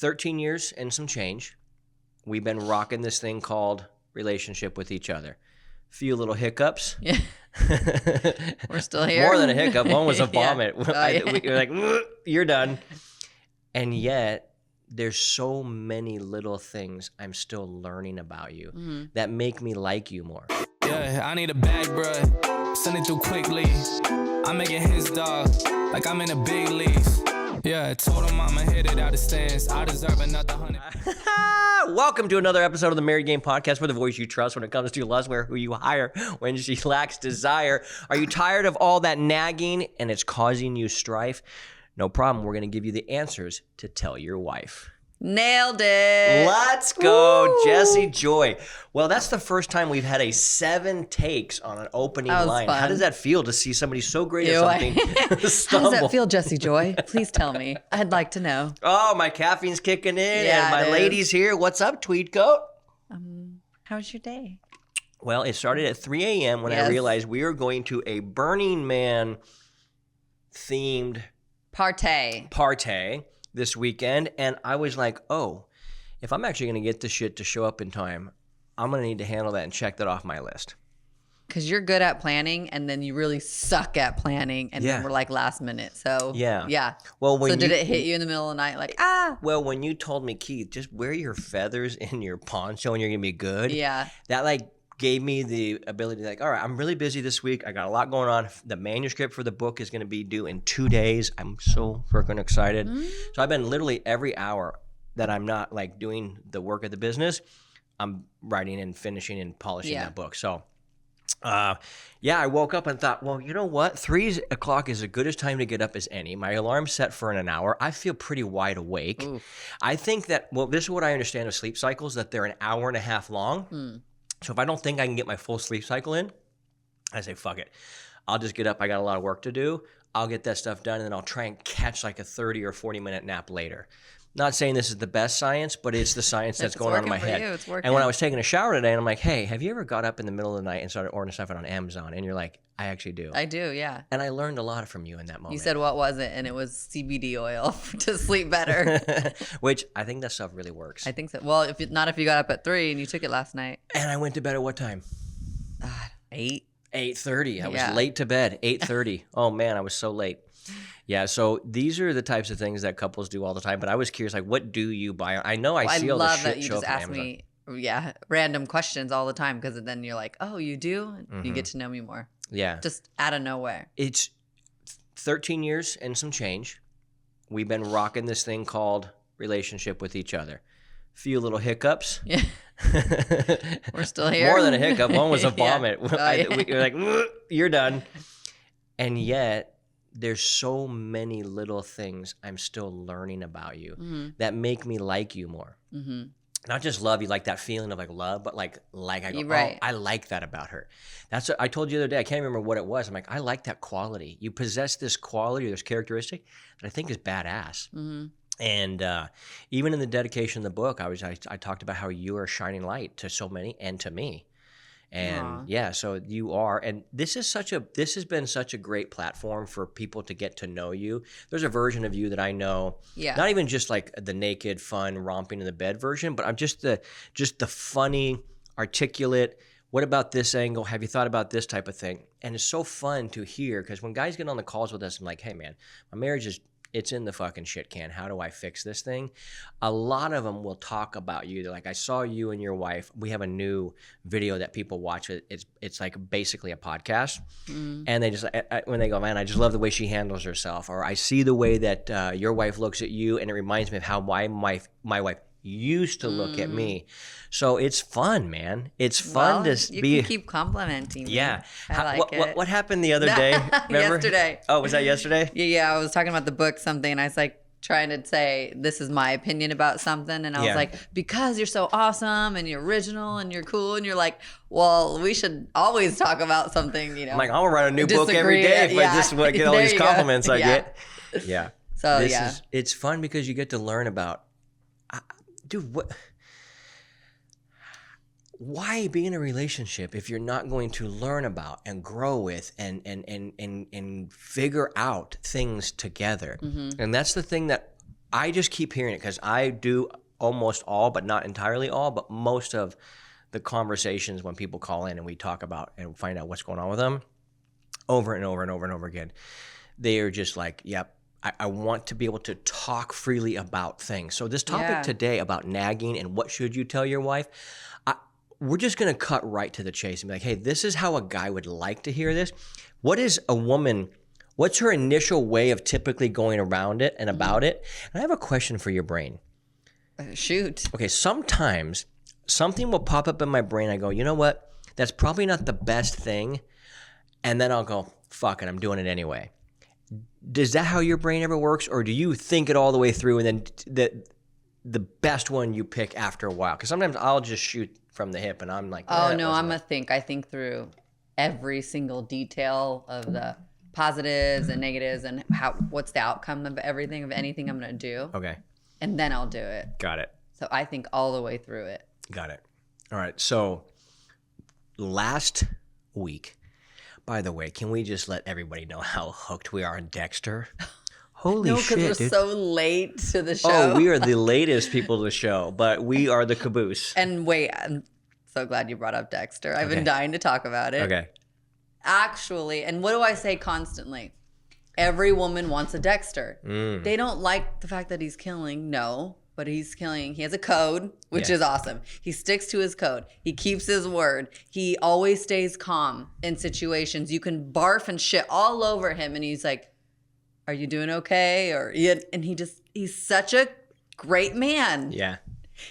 13 years and some change. We've been rocking this thing called relationship with each other. Few little hiccups. Yeah. We're still here. More than a hiccup. One was a Yeah. vomit. Oh, yeah. We're like, you're done. And yet, there's so many little things I'm still learning about you that make me like you more. Yeah, I need a bag, bruh. Send it through quickly. I'm making his dog like I'm in the big leagues. Yeah, I told him I'ma hit it out of stands. I deserve another 100. Welcome to another episode of the Married Game Podcast, where the voice you trust when it comes to lust, where who you hire when she lacks desire. Are you tired of all that nagging and it's causing you strife? No problem. We're going to give you the answers to tell your wife. Nailed it. Let's go, Woo. Jesse Joy. Well, that's the first time we've had a 7 takes on an opening line. Fun. How does that feel to see somebody so great Ew, at something How stumble? does that feel, Jesse Joy? Please tell me. I'd like to know. Oh, my caffeine's kicking in, Yeah, and my it is. lady's here. What's up, tweed coat? How's your day? Well, it started at 3 a.m. when I Yes. realized we were going to a Burning Man themed Partay. this weekend, and I was like, oh, if I'm actually going to get this shit to show up in time, I'm going to need to handle that and check that off my list. Because you're good at planning, and then you really suck at planning, and Yeah. then we're like last minute. So Yeah. Well, So did it hit you in the middle of the night? Like, Well, when you told me, Keith, just wear your feathers in your poncho and you're going to be good. Yeah. That like gave me the ability to like, all right, I'm really busy this week. I got a lot going on. The manuscript for the book is going to be due in 2 days. I'm so freaking excited. So I've been literally every hour that I'm not like doing the work of the business, I'm writing and finishing and polishing that book. So I woke up and thought, well, you know what? 3 o'clock is as good a time to get up as any. My alarm's set for an hour. I feel pretty wide awake. Ooh. I think that, well, this is what I understand of sleep cycles, that they're an hour and a half long. So if I don't think I can get my full sleep cycle in, I say, fuck it. I'll just get up. I got a lot of work to do. I'll get that stuff done, and then I'll try and catch like a 30 or 40-minute nap later. Not saying this is the best science, but it's the science that's going on in my head. It's working. And when I was taking a shower today, and I'm like, hey, have you ever got up in the middle of the night and started ordering stuff on Amazon? And you're like, I actually do. I do, yeah. And I learned a lot from you in that moment. You said, what was it? And it was CBD oil to sleep better. Which I think that stuff really works. I think so. Well, not if you got up at 3 and you took it last night. And I went to bed at what time? 8. 8:30. I was Yeah. late to bed. 8:30. Oh man, I was so late. Yeah, so these are the types of things that couples do all the time. But I was curious, like, what do you buy? I know I see all the love shit that you show just up on ask Amazon. me, random questions all the time, because then you're like, oh, you do? You get to know me more. Yeah, Just out of nowhere. it's 13 years and some change. We've been rocking this thing called relationship with each other. Few little hiccups. Yeah. We're still here. More than a hiccup. One was a Yeah. vomit. Oh, yeah. We're like, you're done. And yet, there's so many little things I'm still learning about you that make me like you more. Not just love you, like that feeling of like love, but like I go, Right. oh, I like that about her. That's what I told you the other day. I can't remember what it was. I'm like, I like that quality. You possess this quality or this characteristic that I think is badass. And even in the dedication of the book, I talked about how you are a shining light to so many and to me. And so you are, and this has been such a great platform for people to get to know you. There's a version of you that I know, not even just like the naked, fun, romping in the bed version, but I'm just the funny, articulate. What about this angle? Have you thought about this type of thing? And it's so fun to hear, because when guys get on the calls with us, I'm like, hey man, my marriage it's in the fucking shit can. How do I fix this thing? A lot of them will talk about you. They're like, I saw you and your wife. We have a new video that people watch. It's like basically a podcast. And they just, when they go, man, I just love the way she handles herself. Or I see the way that your wife looks at you, and it reminds me of how my wife used to look at me. So it's fun, man. It's fun You can keep complimenting me. Yeah. I like it. What happened the other day? Remember? Yesterday. Oh, was that yesterday? Yeah, I was talking about the book something, and I was like trying to say, this is my opinion about something. And I was like, because you're so awesome and you're original and you're cool. And you're like, well, we should always talk about something, you know. I'm like, I'm going to write a new book every day if I just get all There these you go. compliments I get. Yeah. So, It's fun because you get to learn about, dude, why be in a relationship if you're not going to learn about and grow with and figure out things together? And that's the thing that I just keep hearing it because I do almost all, but not entirely all, but most of the conversations when people call in and we talk about and find out what's going on with them over and over and over and over again, they are just like, yep, I want to be able to talk freely about things. So this topic today about nagging and what should you tell your wife, we're just going to cut right to the chase and be like, hey, this is how a guy would like to hear this. What is a woman, what's her initial way of typically going around it and about it? And I have a question for your brain. Shoot. Okay, sometimes something will pop up in my brain. I go, you know what? That's probably not the best thing. And then I'll go, fuck it, I'm doing it anyway. Is that how your brain ever works? Or do you think it all the way through and then the best one you pick after a while? Because sometimes I'll just shoot from the hip and I'm like, oh no, I think through every single detail of the positives and negatives and what's the outcome of everything, of anything I'm going to do. Okay. And then I'll do it. Got it. So I think all the way through it. Got it. All right. So last week, by the way, can we just let everybody know how hooked we are on Dexter? Holy shit, because we're so late to the show. Oh, we are the latest people to the show, but we are the caboose. And wait, I'm so glad you brought up Dexter. I've been dying to talk about it. Okay. Actually, and what do I say constantly? Every woman wants a Dexter. They don't like the fact that he's killing. No, but he's killing. He has a code, which is awesome. He sticks to his code. He keeps his word. He always stays calm in situations. You can barf and shit all over him, and he's like, "Are you doing okay?" And he's such a great man. Yeah.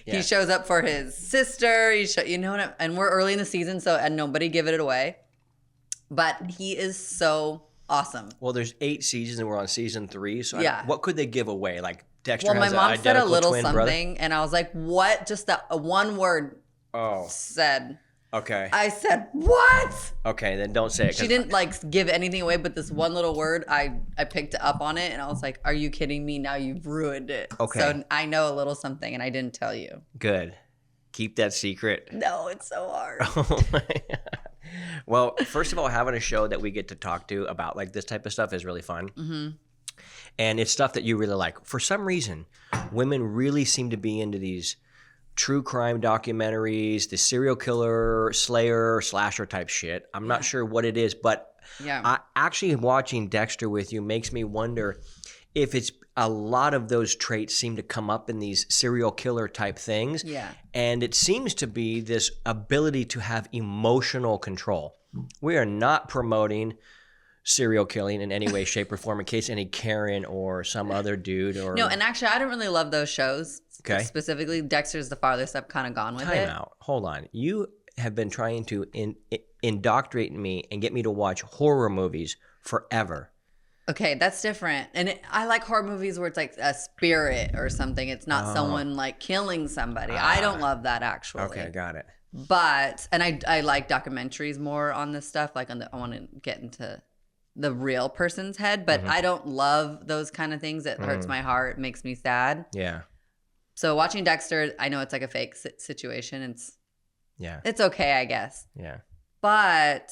He shows up for his sister. And we're early in the season, and nobody give it away. But he is so awesome. Well, there's 8 seasons and we're on season 3. So what could they give away? Like Dexter has my mom said a little something, brother? And I was like, "What?" Just a one word said. Okay. I said, "What?" Okay, then don't say it. She didn't give anything away, but this one little word, I picked up on it, and I was like, "Are you kidding me? Now you've ruined it." Okay. So I know a little something, and I didn't tell you. Good. Keep that secret. No, it's so hard. Oh my God. Well, first of all, having a show that we get to talk to about like this type of stuff is really fun. Mm-hmm. And it's stuff that you really like. For some reason, women really seem to be into these true crime documentaries, the serial killer, slayer, slasher type shit. I'm not sure what it is, but actually watching Dexter with you makes me wonder if it's a lot of those traits seem to come up in these serial killer type things. Yeah. And it seems to be this ability to have emotional control. We are not promoting serial killing in any way, shape, or form in case any Karen or some other dude or... No, and actually, I don't really love those shows. Okay. Specifically, Dexter's the farthest I've kind of gone with it. Time out. Hold on. You have been trying to indoctrinate me and get me to watch horror movies forever. Okay, that's different. And I like horror movies where it's like a spirit or something. It's not someone like killing somebody. I don't love that actually. Okay, got it. But, and I like documentaries more on this stuff. Like I want to get into the real person's head, but I don't love those kind of things. It hurts my heart, makes me sad. Yeah. So watching Dexter, I know it's like a fake situation. It's okay, I guess. Yeah. But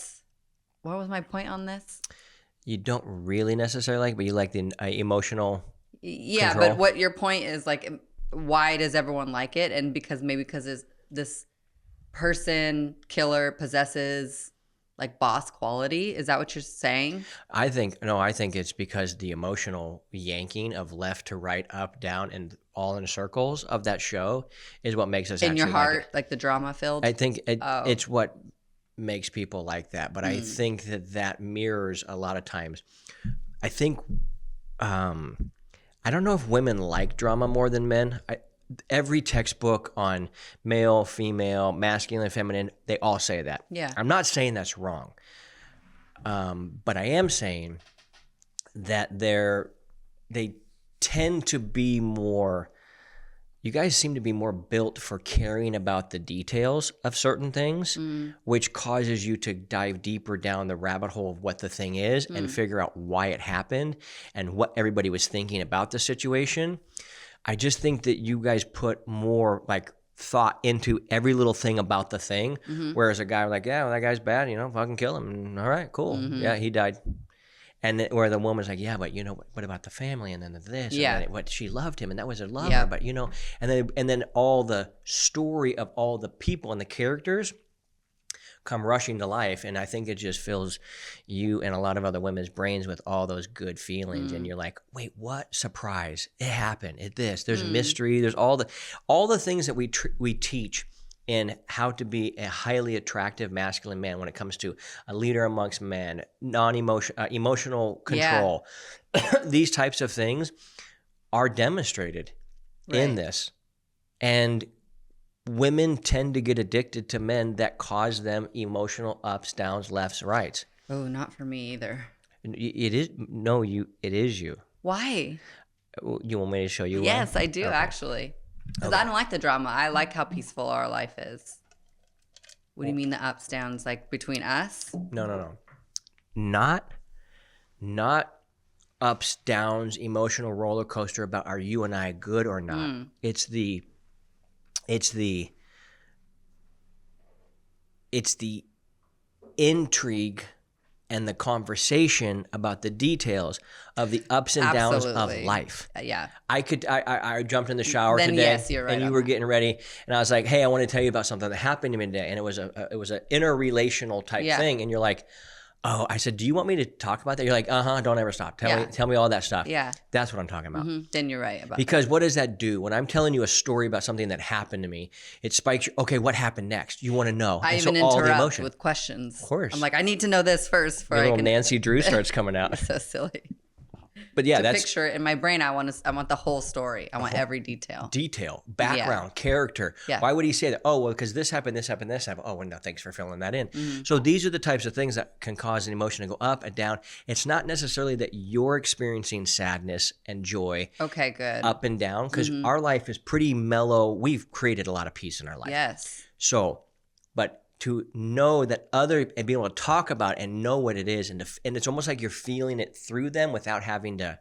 what was my point on this? You don't really necessarily like, but you like the emotional control. But what your point is, like, why does everyone like it? And because this person killer possesses like boss quality. Is that what you're saying? I think it's because the emotional yanking of left to right, up, down, and all in circles of that show is what makes us in your heart, like the drama filled. I think it's what makes people like that, but I think that mirrors a lot of times. I think I don't know if women like drama more than men. Every textbook on male, female, masculine, feminine, they all say that. Yeah. I'm not saying that's wrong, but I am saying that they tend to be more. You guys seem to be more built for caring about the details of certain things, which causes you to dive deeper down the rabbit hole of what the thing is and figure out why it happened and what everybody was thinking about the situation. I just think that you guys put more like thought into every little thing about the thing, whereas a guy was like, yeah, well, that guy's bad, fucking kill him. All right, cool. Yeah, he died. And then, where the woman's like, yeah, but what about the family? And then this, Yeah. and then what she loved him, and that was her lover. Yep. But and then all the story of all the people and the characters come rushing to life, and I think it just fills you and a lot of other women's brains with all those good feelings, and you're like, wait, what? Surprise! It happened. There's mystery. There's all the things that we teach in how to be a highly attractive masculine man when it comes to a leader amongst men, emotional control. These types of things are demonstrated in this. And women tend to get addicted to men that cause them emotional ups, downs, lefts, rights. Oh, not for me either. It is you. Why? You want me to show you? Yes, I do, actually. Because I don't like the drama. I like how peaceful our life is. What do you mean the ups, downs, like between us? No. Not ups, downs, emotional roller coaster about are you and I good or not. It's the intrigue and the conversation about the details of the ups and downs of life. Yeah. I jumped in the shower Then today, yes, you're right and you on were that. getting ready, and I was like, "Hey, I want to tell you about something that happened to me today," and it was an interrelational type thing, and you're like, "Oh," I said, "Do you want me to talk about that?" You're like, "Don't ever stop. Tell me all that stuff." Yeah. That's what I'm talking about. Then you're right about Because what does that do? When I'm telling you a story about something that happened to me, it spikes you. Okay, what happened next? You want to know. I And even so all the interrupt emotion. with questions. Of course. I'm like, I need to know this first before Your I little can. Nancy Drew starts coming out. So silly. But yeah, To that's picture it in my brain. I want the whole story. I want every detail. detail, background, character. Yeah. Why would he say that? Oh, well, because this happened, this happened, this happened. Oh, well, no, thanks for filling that in. So these are the types of things that can cause an emotion to go up and down. It's not necessarily that you're experiencing sadness and joy Okay, good. up and down, because our life is pretty mellow. We've created a lot of peace in our life. Yes. So, but to know that and be able to talk about it and know what it is, and it's almost like you're feeling it through them without having to.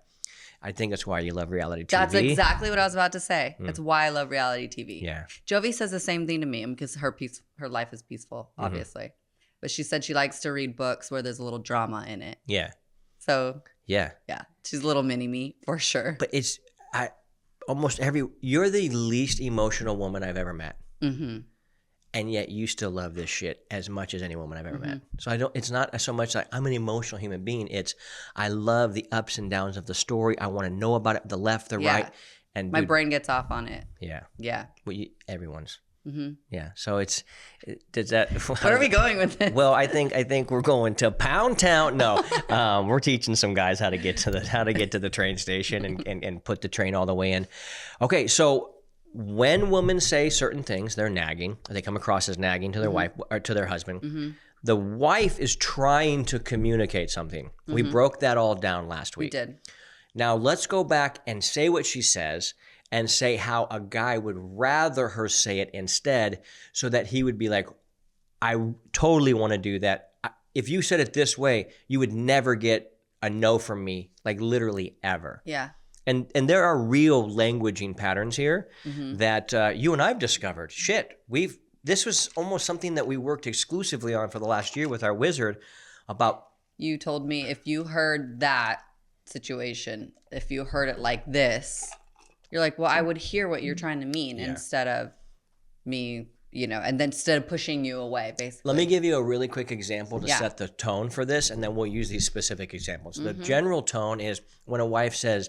I think that's why you love reality TV. That's exactly what I was about to say. That's why I love reality TV. Yeah. Jovi says the same thing to me because her life is peaceful, obviously. But she said she likes to read books where there's a little drama in it. Yeah. So Yeah. she's a little mini me for sure. But you're the least emotional woman I've ever met. And yet you still love this shit as much as any woman I've ever met. So it's not so much like I'm an emotional human being. It's I love the ups and downs of the story. I want to know about it, the left, the right. And my brain gets off on it. Yeah. Yeah. Well, everyone's. Yeah. So does that? Where are we going with this? Well, I think we're going to Pound Town. No, we're teaching some guys how to get to the train station and put the train all the way in. Okay, so when women say certain things, they're nagging. They come across as nagging to their wife or to their husband. The wife is trying to communicate something. We broke that all down last week. We did. Now let's go back and say what she says and say how a guy would rather her say it instead, so that he would be like, I totally want to do that. If you said it this way, you would never get a no from me, like literally ever. Yeah. And there are real languaging patterns here that you and I've discovered. This was almost something that we worked exclusively on for the last year with our wizard about. You told me if you heard that situation, if you heard it like this, you're like, well, I would hear what you're trying to mean instead of me, and then instead of pushing you away, basically. Let me give you a really quick example to set the tone for this, and then we'll use these specific examples. The general tone is when a wife says,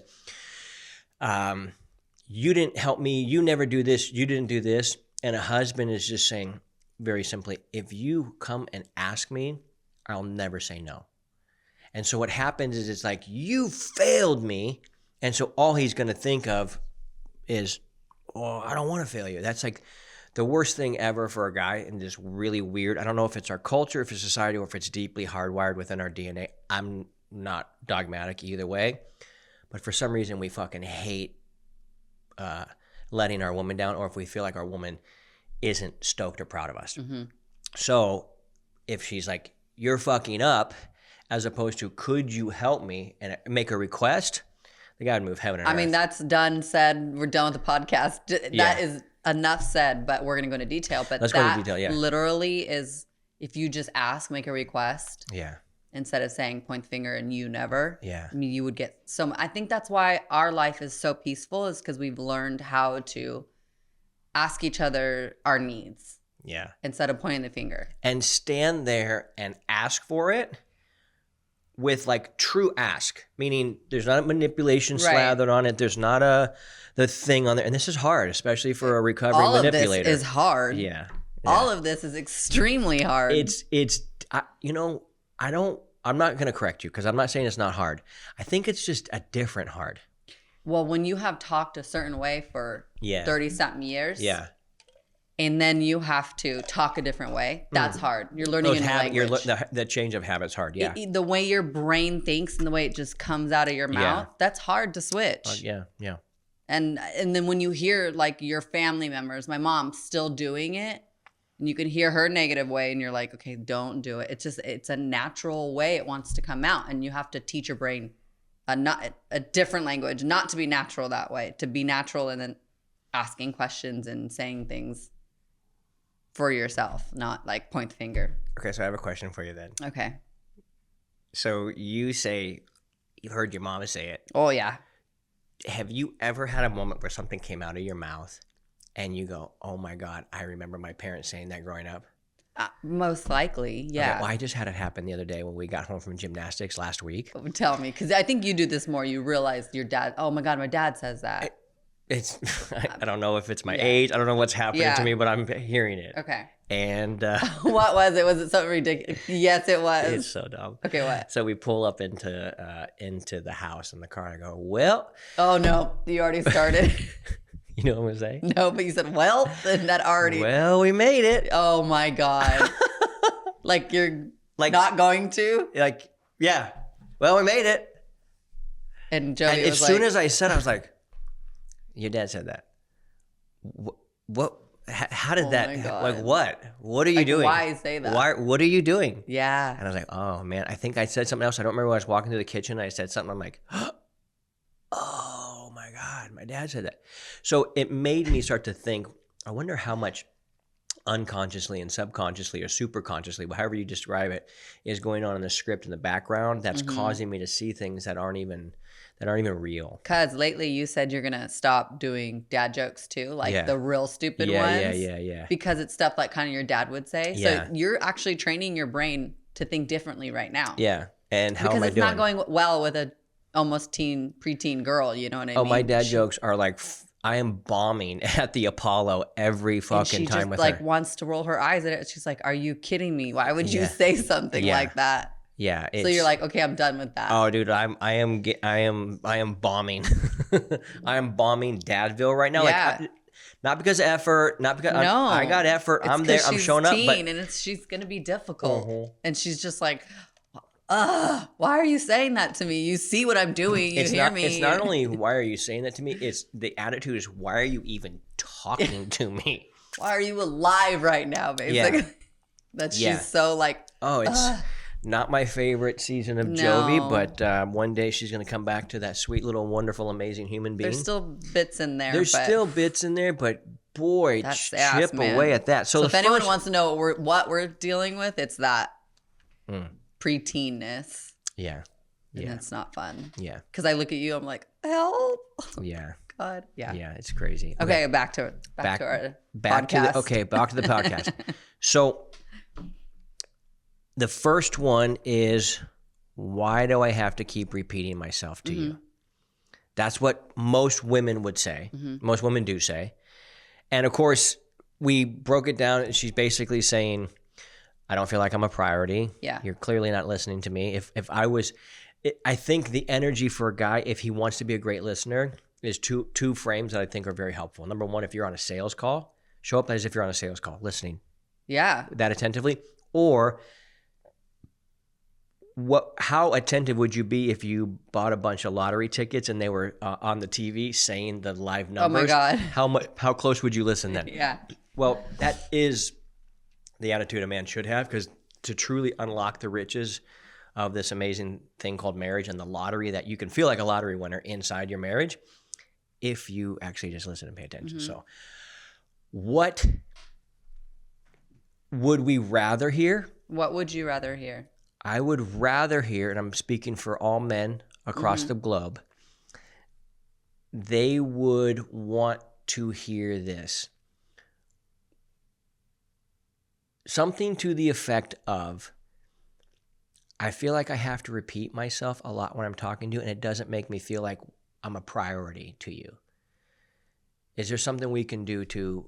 you didn't help me, you never do this, you didn't do this. And a husband is just saying very simply, if you come and ask me, I'll never say no. And so what happens is it's like, you failed me. And so all he's going to think of is, oh, I don't want to fail you. That's like the worst thing ever for a guy, and just really weird. I don't know if it's our culture, if it's society, or if it's deeply hardwired within our DNA. I'm not dogmatic either way. But for some reason, we fucking hate letting our woman down, or if we feel like our woman isn't stoked or proud of us. So if she's like, you're fucking up, as opposed to, could you help me, and make a request, the guy would move heaven and earth. I mean, that's done, said. We're done with the podcast. That is enough said, but we're going to go into detail. But Let's go into detail, literally is, if you just ask, make a request. Yeah. instead of saying point the finger and you never. Yeah. I mean, you would get I think that's why our life is so peaceful, is because we've learned how to ask each other our needs. Yeah. Instead of pointing the finger. And stand there and ask for it with like true ask, meaning there's not a manipulation slathered on it. There's not the thing on there. And this is hard, especially for a recovering manipulator. All of this is hard. Yeah. All of this is extremely hard. I'm not going to correct you because I'm not saying it's not hard. I think it's just a different hard. Well, when you have talked a certain way for 30-something years. Yeah. And then you have to talk a different way. That's hard. You're learning a new language. The change of habit's hard, yeah. The way your brain thinks and the way it just comes out of your mouth, that's hard to switch. Yeah. And then when you hear like your family members, my mom still doing it, and you can hear her negative way and you're like, okay, don't do it. It's a natural way it wants to come out. And you have to teach your brain a different language, not to be natural that way, to be natural and then asking questions and saying things for yourself, not like point the finger. Okay, so I have a question for you then. Okay. So you heard your mama say it. Oh, yeah. Have you ever had a moment where something came out of your mouth and you go, oh my God, I remember my parents saying that growing up? Most likely, yeah. Okay, well, I just had it happen the other day when we got home from gymnastics last week. Tell me, because I think you do this more. You realize your dad, oh my God, my dad says that. I don't know if it's my age. I don't know what's happening to me, but I'm hearing it. Okay. And what was it? Was it something ridiculous? Yes, it was. It's so dumb. Okay, what? So we pull up into the house in the car. And I go, well. Oh no, you already started. You know what I'm saying? No, but you said, well, and that already. Well, we made it. Oh my God. Like you're not going to? Like, yeah. Well, we made it. And Joey was as soon as I said, I was like, your dad said that. What? How did that? Like what? What are you doing? Why say that? What are you doing? Yeah. And I was like, oh man, I think I said something else. I don't remember when I was walking through the kitchen. I said something. I'm like, oh my God, my dad said that. So it made me start to think. I wonder how much unconsciously and subconsciously or superconsciously, however you describe it, is going on in the script in the background that's causing me to see things that aren't even real. Because lately you said you're gonna stop doing dad jokes too, like the real stupid ones. Yeah. Because it's stuff like kind of your dad would say. Yeah. So you're actually training your brain to think differently right now. Yeah. And how because am I doing? Because it's not going well with a almost preteen girl. You know what I mean? Oh, my dad jokes are like, I am bombing at the Apollo every fucking time with her. She just like wants to roll her eyes at it. She's like, "Are you kidding me? Why would you say something like that?" Yeah. So you're like, okay, I'm done with that. Oh, dude, I am bombing. I am bombing Dadville right now. Yeah. Like, not because of effort, not because I got effort. I'm there. I'm showing up. But and she's gonna be difficult. And she's just like, why are you saying that to me? You see what I'm doing. You hear me. It's not only why are you saying that to me. It's the attitude is why are you even talking to me? Why are you alive right now, basically? Yeah. That she's so like. Oh, it's. Not my favorite season of Jovi, but one day she's going to come back to that sweet little wonderful amazing human being. There's still bits in there. There's still bits in there, but boy, chip away at that. So if anyone wants to know what we're dealing with, it's that preteenness. Yeah. And that's not fun. Yeah. Because I look at you, I'm like, help. Yeah. God. Yeah. Yeah, it's crazy. Okay, back to our podcast. Back to the podcast. So the first one is, why do I have to keep repeating myself to you? That's what most women would say. Most women do say. And of course, we broke it down. And she's basically saying, I don't feel like I'm a priority. Yeah. You're clearly not listening to me. I think the energy for a guy, if he wants to be a great listener, is two frames that I think are very helpful. Number one, if you're on a sales call, show up as if you're on a sales call, listening. Yeah. That attentively. Or how attentive would you be if you bought a bunch of lottery tickets and they were on the TV saying the live numbers? Oh my God. How close would you listen then? Yeah. Well, that is the attitude a man should have, because to truly unlock the riches of this amazing thing called marriage and the lottery, that you can feel like a lottery winner inside your marriage if you actually just listen and pay attention. So what would we rather hear? What would you rather hear? I would rather hear, and I'm speaking for all men across the globe, they would want to hear this. Something to the effect of, I feel like I have to repeat myself a lot when I'm talking to you, and it doesn't make me feel like I'm a priority to you. Is there something we can do to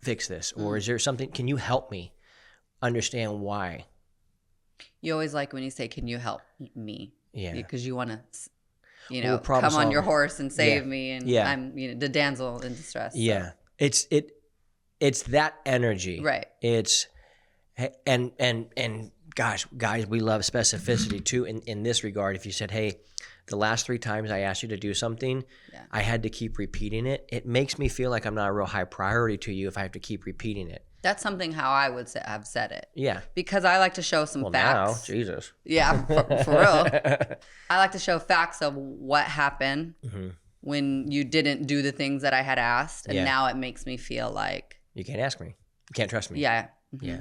fix this? Or is there something, can you help me understand why? You always like when you say, can you help me? Yeah. Because you want to, Well, come on your horse and save me. And Yeah. I'm, the damsel in distress. Yeah. So. It's that energy. Right. It's, and gosh, guys, we love specificity too in this regard. If you said, hey, the last 3 times I asked you to do something, I had to keep repeating it. It makes me feel like I'm not a real high priority to you if I have to keep repeating it. That's something how I would have said it. Yeah. Because I like to show some facts. Now, Jesus. Yeah, for real. I like to show facts of what happened when you didn't do the things that I had asked. And now it makes me feel like... You can't ask me. You can't trust me. Yeah. Yeah.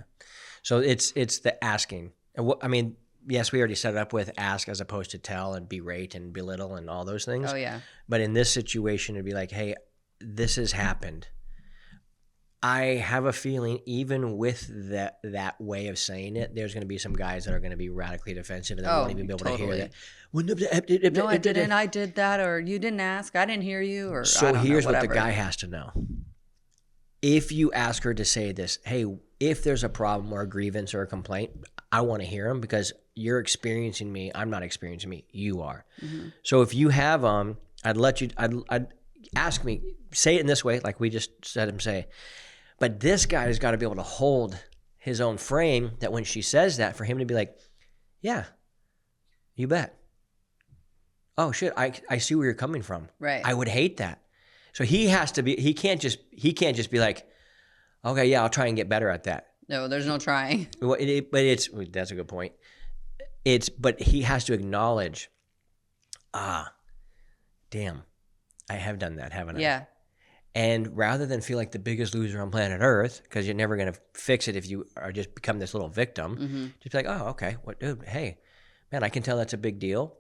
So it's the asking. And yes, we already set it up with ask as opposed to tell and berate and belittle and all those things. Oh, yeah. But in this situation, it'd be like, hey, this has happened. I have a feeling even with that way of saying it, there's going to be some guys that are going to be radically defensive and they won't even be able to hear that. No, I didn't. I did that, or you didn't ask. I didn't hear you, or so I don't here's know, what the guy has to know. If you ask her to say this, hey, if there's a problem or a grievance or a complaint, I want to hear them because you're experiencing me. I'm not experiencing me. You are. So if you have I'd ask me, say it in this way, like we just said him say. But this guy has got to be able to hold his own frame that when she says that, for him to be like, yeah, you bet. Oh shit, I see where you're coming from. Right. I would hate that. So he can't just be like, okay, yeah, I'll try and get better at that. No, there's no trying. But that's a good point. But he has to acknowledge, damn, I have done that, haven't I? Yeah. And rather than feel like the biggest loser on planet Earth, because you're never going to fix it if you are just become this little victim, just be like, oh, okay, dude, hey, man, I can tell that's a big deal.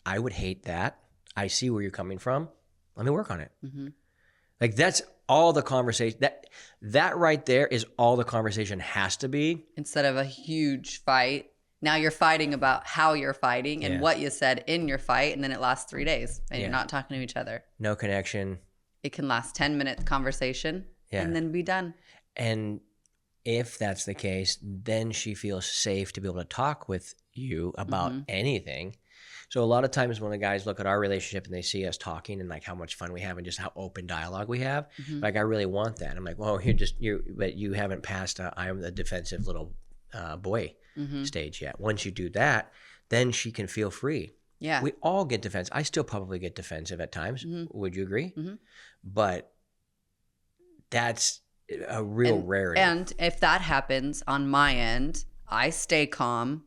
I would hate that. I see where you're coming from. Let me work on it. Like that's all the conversation. That right there is all the conversation has to be. Instead of a huge fight, now you're fighting about how you're fighting and what you said in your fight, and then it lasts 3 days, and you're not talking to each other. No connection. It can last 10-minute conversation and then be done. And if that's the case, then she feels safe to be able to talk with you about anything. So a lot of times when the guys look at our relationship and they see us talking and like how much fun we have and just how open dialogue we have, like I really want that. I'm like, well, but you haven't passed I'm the defensive little boy stage yet. Once you do that, then she can feel free. Yeah. We all get defensive. I still probably get defensive at times. Would you agree? But that's a real rarity. And if that happens on my end, I stay calm.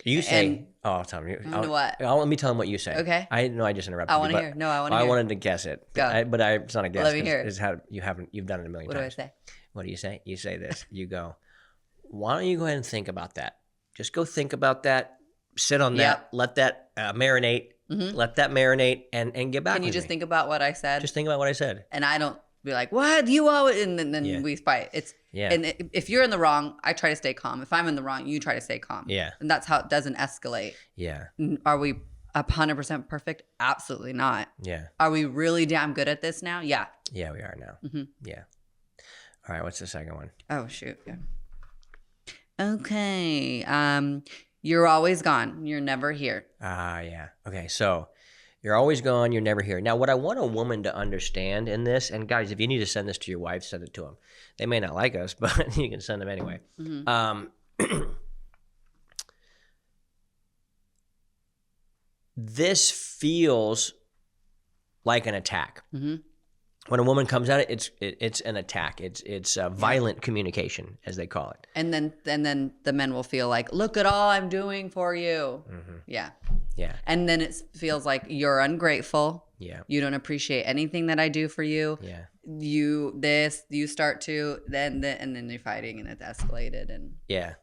You say, I'll tell him. What? Let me tell him what you say. Okay. I know I just interrupted I you. want to hear. No, I want to hear. I wanted to guess it. Go. It's not a guess. Let me hear it. It's how you've done it a million times. What do I say? What do you say? You say this. You go, why don't you go ahead and think about that? Just go think about that. Sit on that. Let that marinate. Let that marinate and get back. Can you just think about what I said? Just think about what I said. And I don't be like, what? You always, and then we fight. And if you're in the wrong, I try to stay calm. If I'm in the wrong, you try to stay calm. Yeah. And that's how it doesn't escalate. Yeah. Are we 100% perfect? Absolutely not. Yeah. Are we really damn good at this now? Yeah. Yeah, we are now. Yeah. All right. What's the second one? Oh, shoot. Yeah. Okay. You're always gone. You're never here. Yeah. Okay. So you're always gone. You're never here. Now, what I want a woman to understand in this, and guys, if you need to send this to your wife, send it to them. They may not like us, but you can send them anyway. This feels like an attack. When a woman comes at it, it's an attack. It's violent communication, as they call it. And then the men will feel like, look at all I'm doing for you. Yeah. Yeah. And then it feels like you're ungrateful. Yeah. You don't appreciate anything that I do for you. Yeah. You start to, and then you're fighting and it's escalated. And yeah.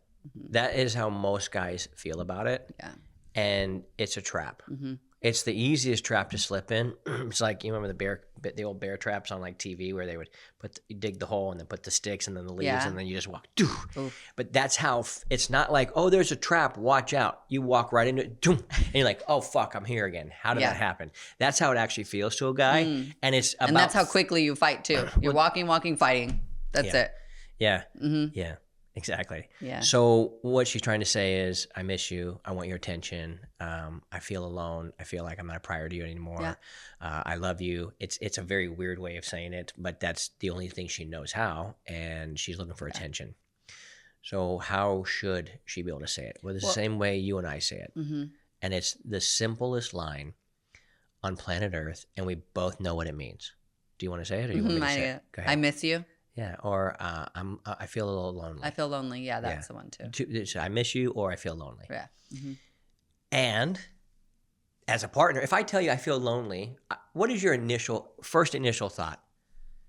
That is how most guys feel about it. Yeah. And it's a trap. It's the easiest trap to slip in. It's like, you remember the old bear traps on like TV where they would dig the hole and then put the sticks and then the leaves and then you just walk. But that's how it's not like, oh, there's a trap, watch out. You walk right into it, and you're like, oh fuck, I'm here again. How did that happen? That's how it actually feels to a guy, and it's about, and that's how quickly you fight too. You're walking, fighting. That's it. Yeah, yeah. Exactly. Yeah. So what she's trying to say is, I miss you. I want your attention. I feel alone. I feel like I'm not a priority to you anymore. Yeah. I love you. It's a very weird way of saying it, but that's the only thing she knows how, and she's looking for attention. So how should she be able to say it? Well, the same way you and I say it. And it's the simplest line on planet Earth, and we both know what it means. Do you want to say it, or do you want me to say it? Go ahead. I miss you. Yeah, or I feel a little lonely. I feel lonely. Yeah, that's the one too. I miss you, or I feel lonely. Yeah. And as a partner, if I tell you I feel lonely, what is your first initial thought?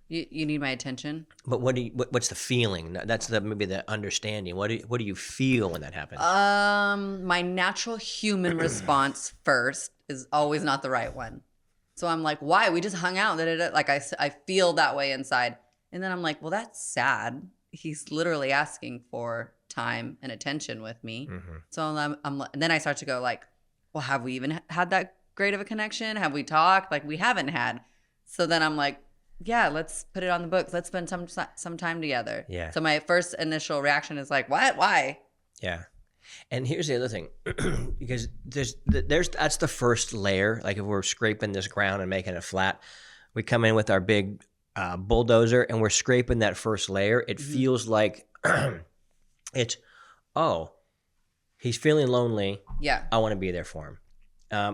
You need my attention. But what's the feeling? That's maybe the understanding. What do you feel when that happens? My natural human response first is always not the right one. So I'm like, why? We just hung out. Like I feel that way inside. And then I'm like, well, that's sad. He's literally asking for time and attention with me. So and then I start to go like, well, have we even had that great of a connection? Have we talked? Like, we haven't had. So then I'm like, yeah, let's put it on the books. Let's spend some time together. Yeah. So my first initial reaction is like, what? Why? Yeah. And here's the other thing, because that's the first layer. Like if we're scraping this ground and making it flat, we come in with our big bulldozer and we're scraping that first layer. It feels like it's, oh, he's feeling lonely. Yeah. I want to be there for him.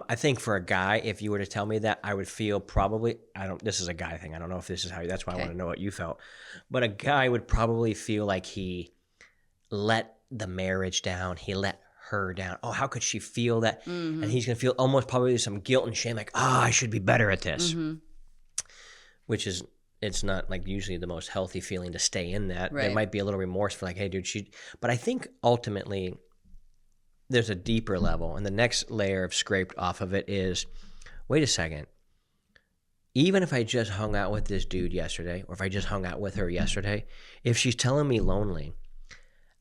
I think for a guy, if you were to tell me that, I would feel probably, this is a guy thing. I don't know if this is that's why I want to know what you felt. But a guy would probably feel like he let the marriage down. He let her down. Oh, how could she feel that? And he's going to feel almost probably some guilt and shame, like, I should be better at this. Which is, it's not like usually the most healthy feeling to stay in that. Right. There might be a little remorse for like, hey, dude, but I think ultimately there's a deeper level. And the next layer of scraped off of it is, wait a second. Even if I just hung out with this dude yesterday, or if I just hung out with her yesterday, if she's telling me lonely,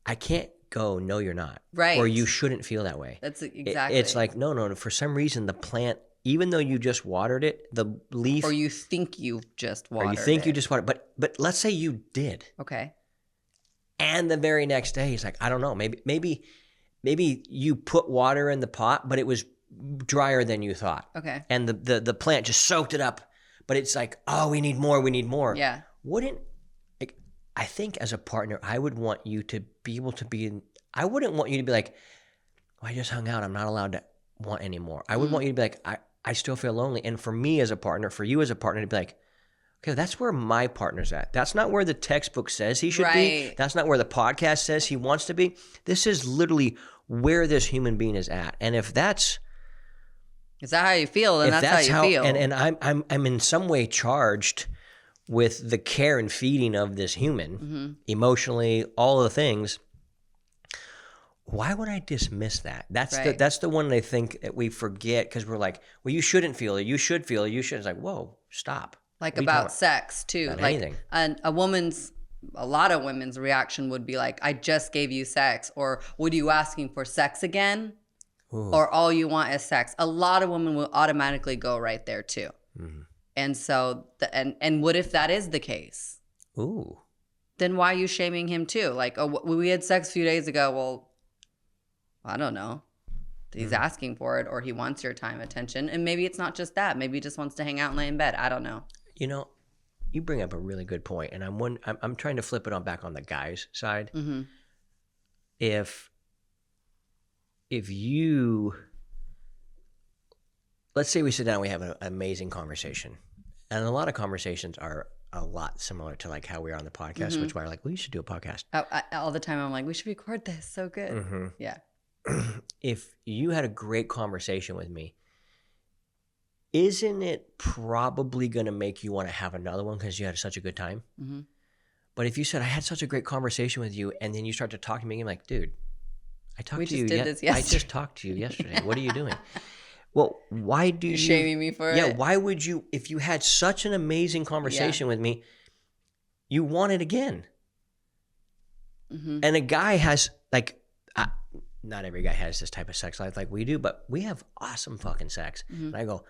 I can't go, no, you're not. Right. Or you shouldn't feel that way. That's exactly. It's like, no, for some reason the plant, even though you just watered it, the leaf. Or you think you just watered it. You just watered it. But let's say you did. Okay. And the very next day, he's like, I don't know, maybe you put water in the pot, but it was drier than you thought. Okay. And the plant just soaked it up. But it's like, oh, we need more. Yeah. I think as a partner, I would want you to be able to I wouldn't want you to be like, I just hung out, I'm not allowed to want anymore. I would want you to be like, I still feel lonely. And for me as a partner, for you as a partner, to be like, okay, that's where my partner's at. That's not where the textbook says he should be. That's not where the podcast says he wants to be. This is literally where this human being is at. And if that's... Is that how you feel? Then that's how you feel. And I'm in some way charged with the care and feeding of this human, emotionally, all the things. Why would I dismiss that? That's the one I think that we forget, because we're like, well, you shouldn't feel it. You should feel it. You should. It's like, whoa, stop. Like about sex too. About like anything. A lot of women's reaction would be like, I just gave you sex, or what are you asking for, sex again? Ooh. Or all you want is sex. A lot of women will automatically go right there too. And so, and what if that is the case? Ooh. Then why are you shaming him too? Like, oh, we had sex a few days ago. Well, I don't know. He's asking for it, or he wants your time, attention. And maybe it's not just that. Maybe he just wants to hang out and lay in bed. I don't know. You know, you bring up a really good point, and I'm trying to flip it back on the guy's side. If you, let's say we sit down and we have an amazing conversation, and a lot of conversations are a lot similar to like how we are on the podcast, which why we're like, well, you should do a podcast. All the time I'm like, we should record this. So good. Yeah. If you had a great conversation with me, isn't it probably going to make you want to have another one because you had such a good time? But if you said, I had such a great conversation with you, and then you start to talk to me, and I'm like, dude, I talked We to just you. did this yesterday. I just talked to you yesterday. What are you doing? Well, why do You're shaming me for it? Yeah, why would you, if you had such an amazing conversation with me, you want it again? And a guy has, like, not every guy has this type of sex life like we do, but we have awesome fucking sex. And I go,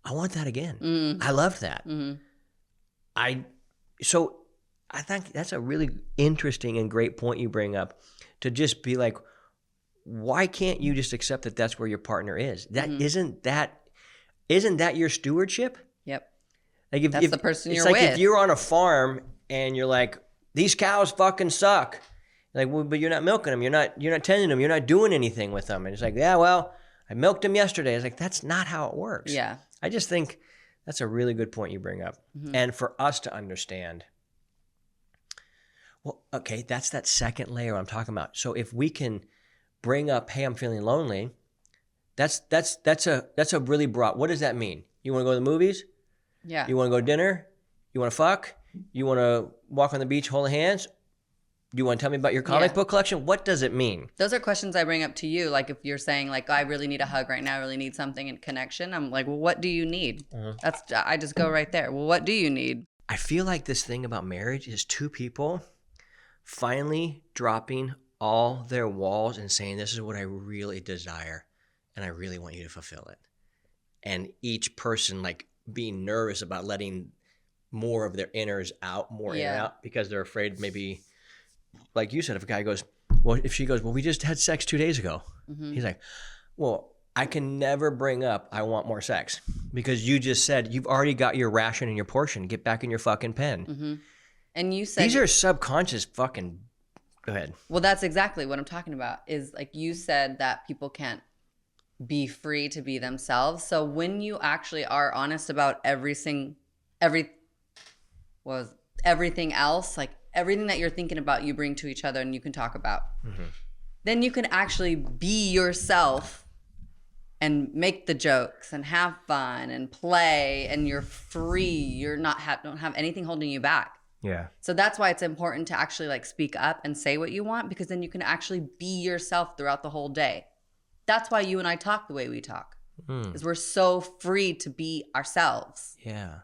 I want that again. I love that. So I think that's a really interesting and great point you bring up, to just be like, why can't you just accept that that's where your partner is? That isn't that your stewardship? Yep. Like if, That's the person you're it's like with. if you're on a farm and you're like, these cows fucking suck. Like, well, but you're not milking them. You're not tending them. You're not doing anything with them. And it's like, yeah, well, I milked them yesterday. It's like, that's not how it works. Yeah. I just think that's a really good point you bring up. And for us to understand, well, okay, that's that second layer I'm talking about. So if we can bring up, hey, I'm feeling lonely, that's a really broad, what does that mean? You want to go to the movies? Yeah. You want to go to dinner? You want to fuck? You want to walk on the beach holding hands? You want to tell me about your comic book collection? What does it mean? Those are questions I bring up to you. Like if you're saying like, I really need a hug right now, I really need something in connection. I'm like, well, what do you need? I just go right there. Well, what do you need? I feel like this thing about marriage is two people finally dropping all their walls and saying, this is what I really desire, and I really want you to fulfill it. And each person like being nervous about letting more of their inners out, more in and out, because they're afraid maybe, like you said, if a guy goes, well, if she goes, well, we just had sex 2 days ago. He's like, well, I can never bring up, I want more sex, because you just said you've already got your ration and your portion. Get back in your fucking pen. And you said these are subconscious fucking, go ahead. Well, that's exactly what I'm talking about, is like you said that people can't be free to be themselves. So when you actually are honest about everything else, like everything that you're thinking about, you bring to each other and you can talk about, then you can actually be yourself and make the jokes and have fun and play, and you're free. You're not don't have anything holding you back. Yeah. So that's why it's important to actually like speak up and say what you want, because then you can actually be yourself throughout the whole day. That's why you and I talk the way we talk, is we're so free to be ourselves. Yeah.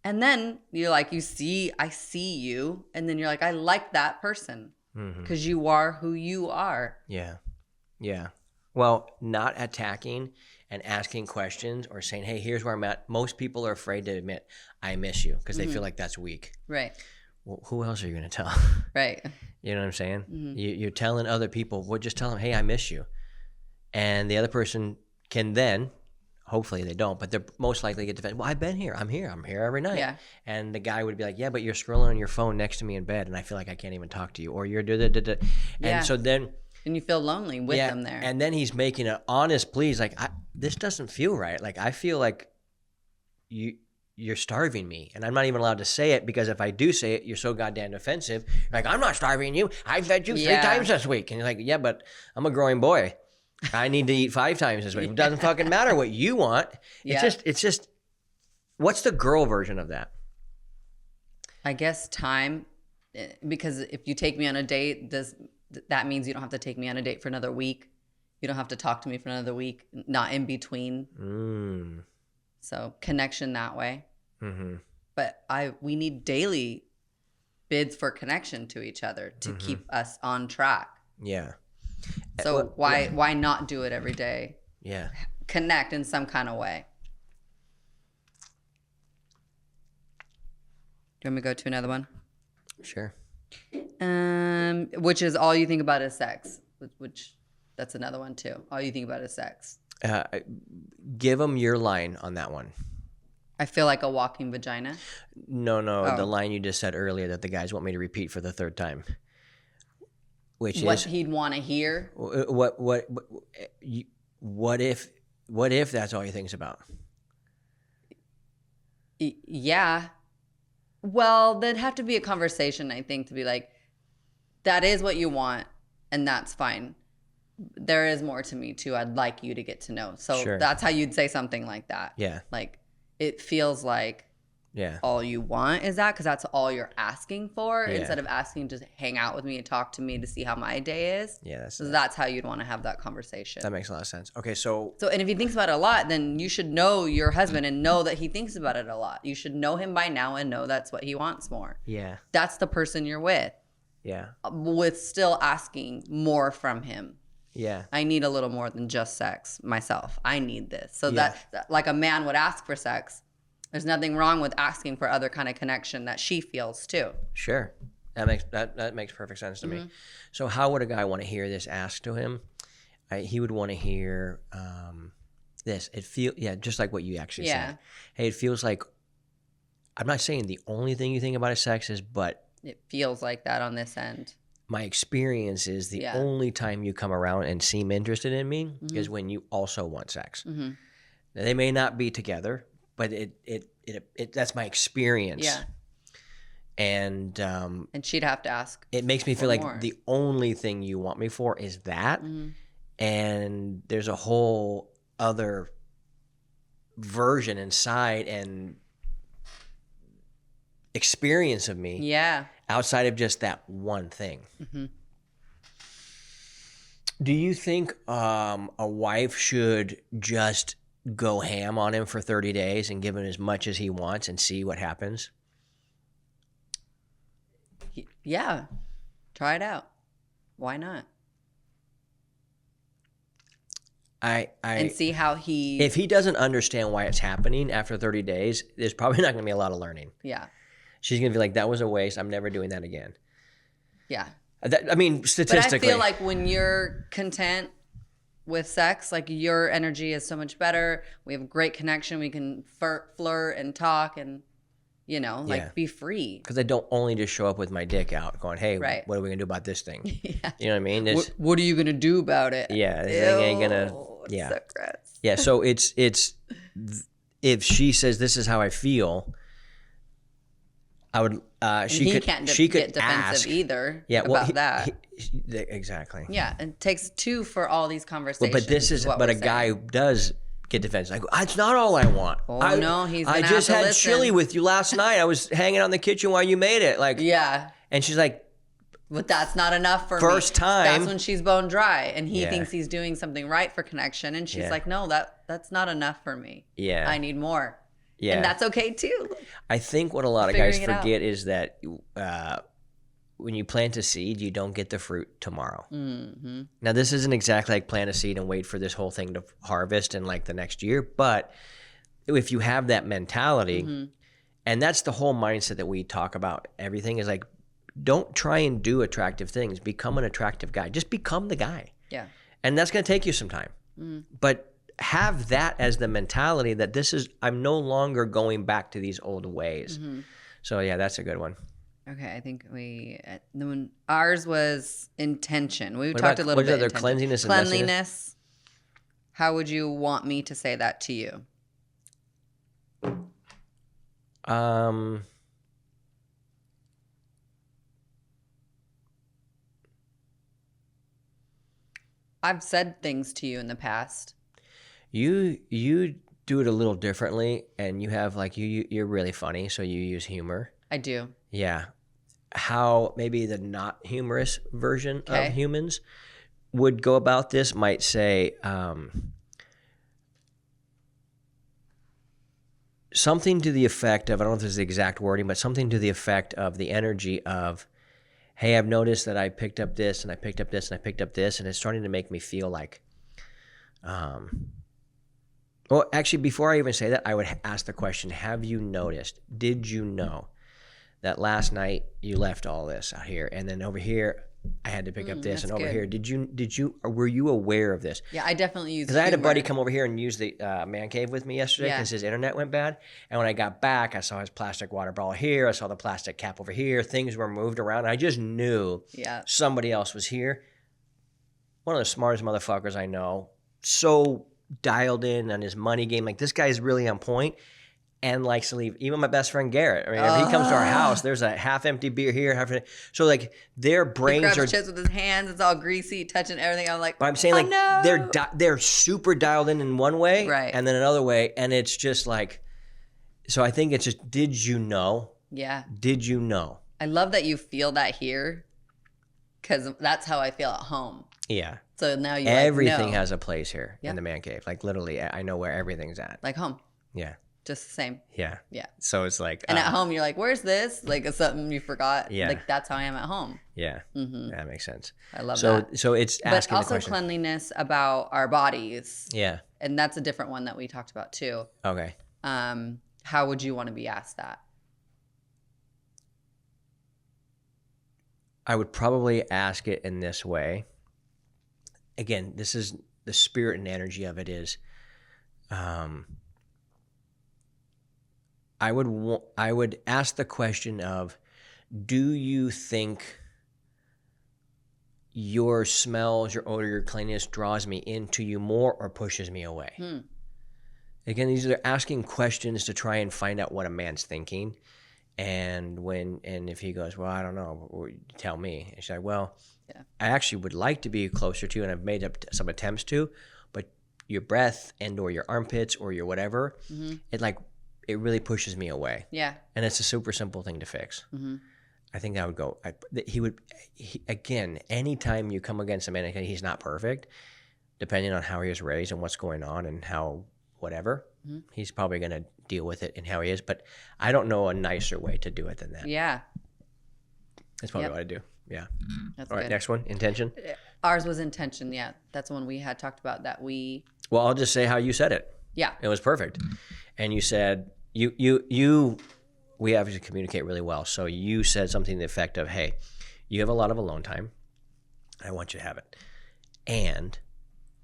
And then you're like, I see you. And then you're like, I like that person because you are who you are. Yeah. Yeah. Well, not attacking and asking questions or saying, hey, here's where I'm at. Most people are afraid to admit, I miss you, because they feel like that's weak. Right. Well, who else are you going to tell? Right. You know what I'm saying? You're telling other people, well, just tell them, hey, I miss you. And the other person can then, hopefully they don't, but they're most likely get defended. Well, I've been here. I'm here every night. Yeah. And the guy would be like, yeah, but you're scrolling on your phone next to me in bed, and I feel like I can't even talk to you. Or you're da-da-da-da. And so then... And you feel lonely with them there. And then he's making an honest plea. He's like, this doesn't feel right. Like, I feel like you're starving me. And I'm not even allowed to say it, because if I do say it, you're so goddamn offensive. You're like, I'm not starving you. I fed you 3 times this week. And you're like, yeah, but I'm a growing boy. I need to eat 5 times this week. It doesn't fucking matter what you want. It's just, what's the girl version of that? I guess time, because if you take me on a date, that means you don't have to take me on a date for another week. You don't have to talk to me for another week, not in between. So connection that way. But we need daily bids for connection to each other to keep us on track. Yeah. So why not do it every day? Yeah. Connect in some kind of way. Do you want me to go to another one? Sure. Which is all you think about is sex. Which that's another one too. All you think about is sex. Give them your line on that one. I feel like a walking vagina. No, the line you just said earlier that the guys want me to repeat for the 3rd time. Which what is he'd want to hear. What if that's all he thinks about? Yeah. Well, there'd have to be a conversation, I think, to be like, that is what you want, and that's fine. There is more to me too. I'd like you to get to know. So that's how you'd say something like that. Yeah. Like, it feels like all you want is that, because that's all you're asking for, Yeah. instead of asking to hang out with me and talk to me to see how my day is. Yeah, that's how you'd want to have that conversation. that makes a lot of sense. Okay, so And if he thinks about it a lot, then you should know your husband and know that he thinks about it a lot. You should know him by now and know that's what he wants more. yeah, That's the person you're with still asking more from him. yeah, I need a little more than just sex myself. I need this. So Yeah. that like a man would ask for sex, there's nothing wrong with asking for other kind of connection that she feels too. sure. That makes perfect sense to me. So how would a guy want to hear this asked to him? He would want to hear this. Just like what you actually said. Hey, it feels like, I'm not saying the only thing you think about is sex is, but It feels like that on this end. my experience is the only time you come around and seem interested in me is when you also want sex. Now, they may not be together, but it that's my experience. Yeah. And she'd have to ask. it makes me feel like more. the only thing you want me for is that. And there's a whole other version inside and experience of me outside of just that one thing. Do you think a wife should just go ham on him for 30 days and give him as much as he wants and see what happens? Yeah. Try it out. Why not? And see how he... If he doesn't understand why it's happening after 30 days, there's probably not going to be a lot of learning. Yeah. She's going to be like, that was a waste. I'm never doing that again. Yeah. I mean, statistically. But I feel like when you're content with sex, like your energy is so much better. We have a great connection. We can flirt and talk and, be free. Because I don't only just show up with my dick out going, hey, what are we going to do about this thing? Yeah. You know what I mean? What are you going to do about it? Yeah. This thing ain't going to. Yeah. So gross. Yeah. So it's if she says, this is how I feel, I would, she could get defensive ask either about that. Exactly. Yeah. It takes two for all these conversations. But a guy does get defensive. Like, it's not all I want. Oh, no, he's gonna I just have to had listen. chili with you last night. I was hanging out in the kitchen while you made it. Like, yeah. And she's like, but that's not enough for first me. time. That's when she's bone dry, and he thinks he's doing something right for connection, and she's like, no, that's not enough for me. Yeah. I need more. Yeah. And that's okay too. I think what a lot of guys forget is that when you plant a seed, you don't get the fruit tomorrow. Mm-hmm. Now, this isn't exactly like plant a seed and wait for this whole thing to harvest in like the next year. But if you have that mentality, and that's the whole mindset that we talk about, everything is like, don't try and do attractive things. Become an attractive guy. Just become the guy. Yeah. And that's going to take you some time. But have that as the mentality that I'm no longer going back to these old ways. So yeah, that's a good one. Okay, I think ours was intention. We talked a little bit. What is cleanliness and cleanliness? How would you want me to say that to you? I've said things to you in the past. You do it a little differently, and you have like you're really funny, so you use humor. I do. Yeah. How maybe the not humorous version of humans would go about this might say something to the effect of, I don't know if this is the exact wording, but something to the effect of the energy of, hey, I've noticed that I picked up this and I picked up this and I picked up this, and it's starting to make me feel like, well, actually, before I even say that, I would ask the question, have you noticed, did you know that last night you left all this out here, and then over here I had to pick up this, and over here, were you aware of this? Yeah, I definitely use. Because I had a buddy come over here and use the man cave with me yesterday because his internet went bad, and when I got back, I saw his plastic water bottle here, I saw the plastic cap over here, things were moved around. I just knew somebody else was here. One of the smartest motherfuckers I know, so dialed in on his money game. Like, this guy's really on point and likes to leave. Even my best friend Garrett. I mean, if he comes to our house, there's a half-empty beer here. So, like, their brains he grabs chips with his hands. It's all greasy, touching everything. I'm like, but I'm saying, they're super dialed in one way, and then another way, and it's just like So I think it's just, did you know? Yeah. Did you know? I love that you feel that here, because that's how I feel at home. Yeah. So now you everything like, know. has a place here in the man cave. Like literally, I know where everything's at. Like home. Yeah. Just the same. Yeah. Yeah. So it's like, and at home, you're like, where's this? Like, it's something you forgot. Yeah. Like, that's how I am at home. Yeah. That makes sense. I love that. So it's asking but also the question. cleanliness about our bodies. Yeah. And that's a different one that we talked about too. Okay. How would you want to be asked that? I would probably ask it in this way. Again, this is the spirit and energy of it is, I would ask the question of, do you think your smells, your odor, your cleanliness draws me into you more or pushes me away? Again, these are asking questions to try and find out what a man's thinking. And if he goes, well, I don't know, tell me. And she's like, well, I actually would like to be closer to you, and I've made up some attempts to, but your breath and or your armpits or your whatever, it really pushes me away. Yeah. And it's a super simple thing to fix. I think that would go, again, anytime you come against a man, he's not perfect, depending on how he was raised and what's going on and how whatever, he's probably going to deal with it and how he is. But I don't know a nicer way to do it than that. Yeah. That's probably what I do. Yeah. That's all right, good. Next one, intention. Ours was intention. Yeah. That's one we had talked about that we. Well, I'll just say how you said it. Yeah. It was perfect. And you said, we obviously communicate really well. So you said something to the effect of, hey, you have a lot of alone time. I want you to have it. And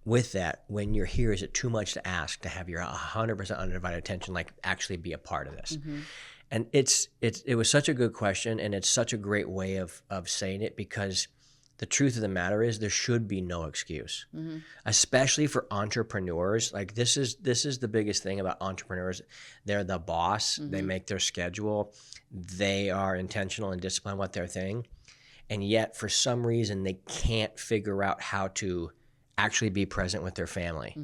with that, when you're here, is it too much to ask to have your 100% undivided attention, like actually be a part of this? And it was such a good question, and it's such a great way of saying it, because the truth of the matter is there should be no excuse, especially for entrepreneurs. Like this is the biggest thing about entrepreneurs. They're the boss. They make their schedule. They are intentional and disciplined what they're thing. And yet for some reason, they can't figure out how to actually be present with their family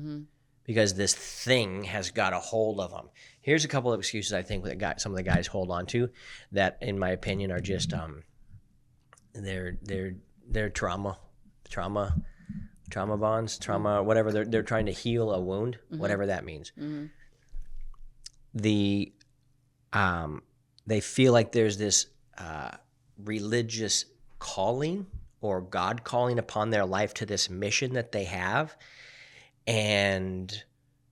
because this thing has got a hold of them. Here's a couple of excuses I think that some of the guys hold on to that, in my opinion, are just they're trauma bonds, whatever. They're trying to heal a wound, whatever that means. They feel like there's this religious calling or God calling upon their life to this mission that they have. And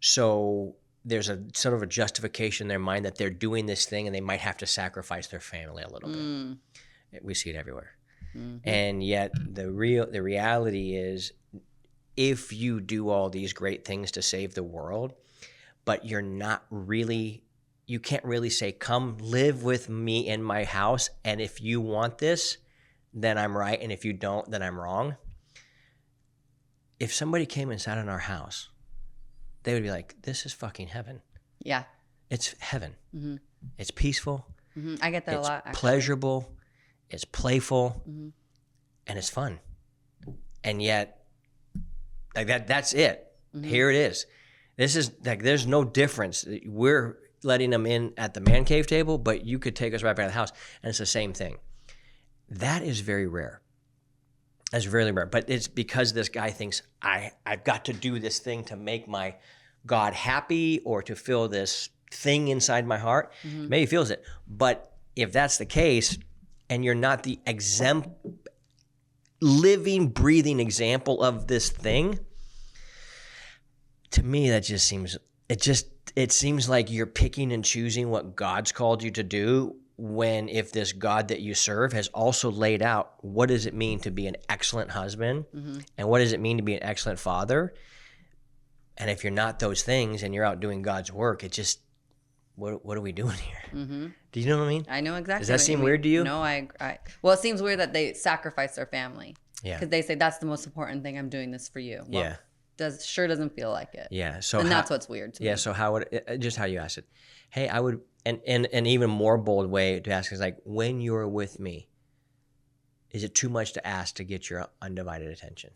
so there's a sort of a justification in their mind that they're doing this thing and they might have to sacrifice their family a little bit. We see it everywhere. And yet the reality is, if you do all these great things to save the world, but you can't really say, come live with me in my house, and if you want this, then I'm right, and if you don't, then I'm wrong. If somebody came and sat in our house, they would be like, this is fucking heaven. Yeah. It's heaven. It's peaceful. I get that a lot. It's pleasurable. It's playful. And it's fun. And yet, like that's it. Here it is. This is like, there's no difference. We're letting them in at the man cave table, but you could take us right back to the house, and it's the same thing. That is very rare. That's really rare. But it's because this guy thinks, I've got to do this thing to make my God happy or to feel this thing inside my heart. Maybe he feels it. But if that's the case, and you're not the living, breathing example of this thing, to me, that just seems, it seems like you're picking and choosing what God's called you to do, when if this God that you serve has also laid out, what does it mean to be an excellent husband? And what does it mean to be an excellent father? And if you're not those things and you're out doing God's work, it just, what are we doing here? Do you know what I mean? I know exactly. Does that seem weird to you? No, well, it seems weird that they sacrifice their family. Yeah. Because they say, that's the most important thing, I'm doing this for you. Well, sure doesn't feel like it. Yeah. So that's what's weird to me. So how would, just how you asked it. Hey, I would, and an even more bold way to ask is like, when you're with me, is it too much to ask to get your undivided attention?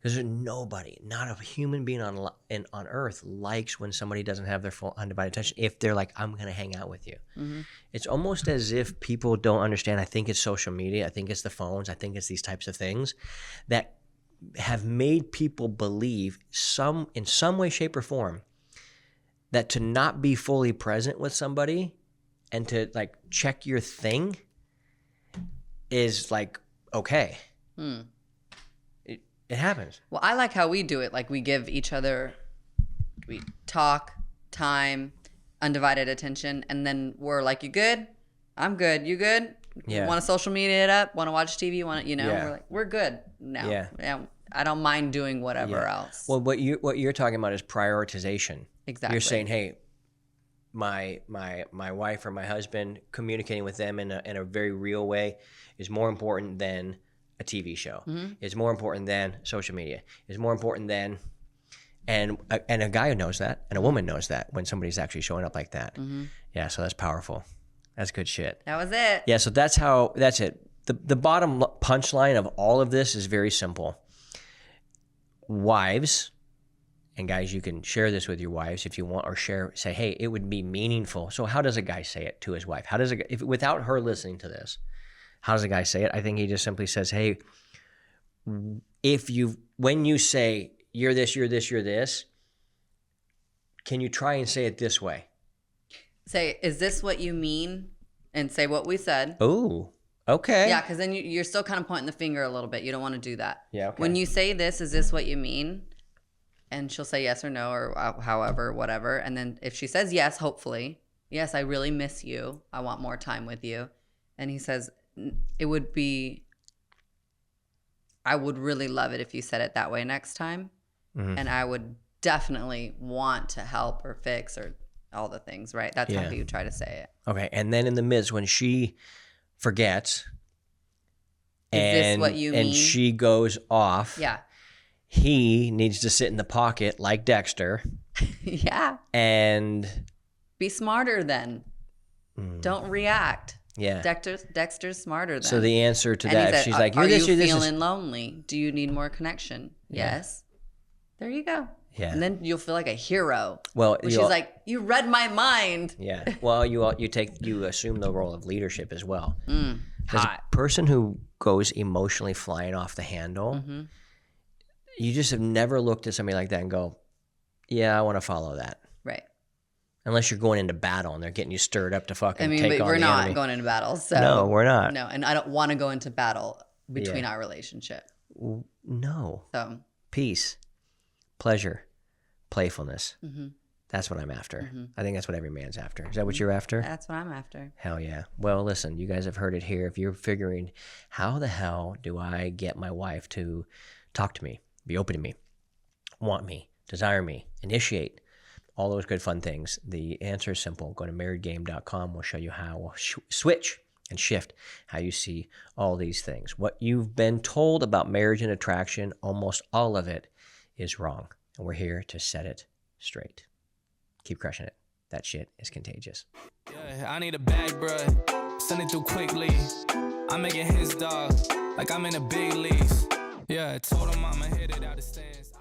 Because nobody, not a human being on earth likes when somebody doesn't have their full undivided attention. If they're like, I'm going to hang out with you. Mm-hmm. It's almost as if people don't understand. I think it's social media. I think it's the phones. I think it's these types of things that have made people believe in some way, shape, or form that to not be fully present with somebody and to like check your thing is like, okay. It happens. Well, I like how we do it. Like we give each other, we talk, time, undivided attention, and then we're like, you good? I'm good. You good? Yeah. Want to social media it up? Want to watch TV? Yeah. We're like, we're good now. Yeah. I don't mind doing whatever else. Well, what you're talking about is prioritization. Exactly. You're saying, hey, my wife or my husband, communicating with them in a very real way is more important than a TV show. Mm-hmm. It's more important than social media. It's more important than, and a guy knows that, and a woman knows that when somebody's actually showing up like that. Mm-hmm. Yeah, so that's powerful. That's good shit. That was it. Yeah, so that's it. The bottom punchline of all of this is very simple. Wives, and guys, you can share this with your wives if you want, or say, hey, it would be meaningful. So how does a guy say it to his wife? How does if without her listening to this? How does a guy say it? I think he just simply says, hey, when you say you're this, you're this, you're this, can you try and say it this way? Say, is this what you mean? And say what we said. Oh, okay. Yeah, because then you're still kind of pointing the finger a little bit. You don't want to do that. Yeah, okay. When you say this, is this what you mean? And she'll say yes or no, or however, whatever. And then if she says yes, hopefully, yes, I really miss you. I want more time with you. And he says, I would really love it if you said it that way next time. Mm-hmm. And I would definitely want to help or fix or all the things, right? That's how you try to say it. Okay. And then in the midst, when she forgets, is this what you mean? And she goes off. Yeah. He needs to sit in the pocket like Dexter. Yeah. And be smarter then. Don't react. Yeah. Dexter's smarter than. So the answer to that, if she's like, are you feeling lonely? Do you need more connection? Yeah. Yes. There you go. Yeah. And then you'll feel like a hero. Well, she's like, you read my mind. Yeah. Well, you assume the role of leadership as well. As Hot. a person who goes emotionally flying off the handle, you just have never looked at somebody like that and go, yeah, I want to follow that. Right. Unless you're going into battle and they're getting you stirred up to fucking take on the enemy. We're not going into battle. So no, we're not. No, and I don't want to go into battle between our relationship. No. So peace, pleasure, playfulness. Mm-hmm. That's what I'm after. Mm-hmm. I think that's what every man's after. Is that what you're after? That's what I'm after. Hell yeah. Well, listen, you guys have heard it here. If you're figuring, how the hell do I get my wife to talk to me, be open to me, want me, desire me, initiate, all those good fun things, the answer is simple. Go to marriedgame.com. We'll show you how. We'll switch and shift how you see all these things. What you've been told about marriage and attraction, almost all of it is wrong. And we're here to set it straight. Keep crushing it. That shit is contagious. Yeah, I need a bag, bruh. Send it through quickly. I'm making his dog like I'm in the big leagues. Yeah, I told him I'ma hit it out of stands.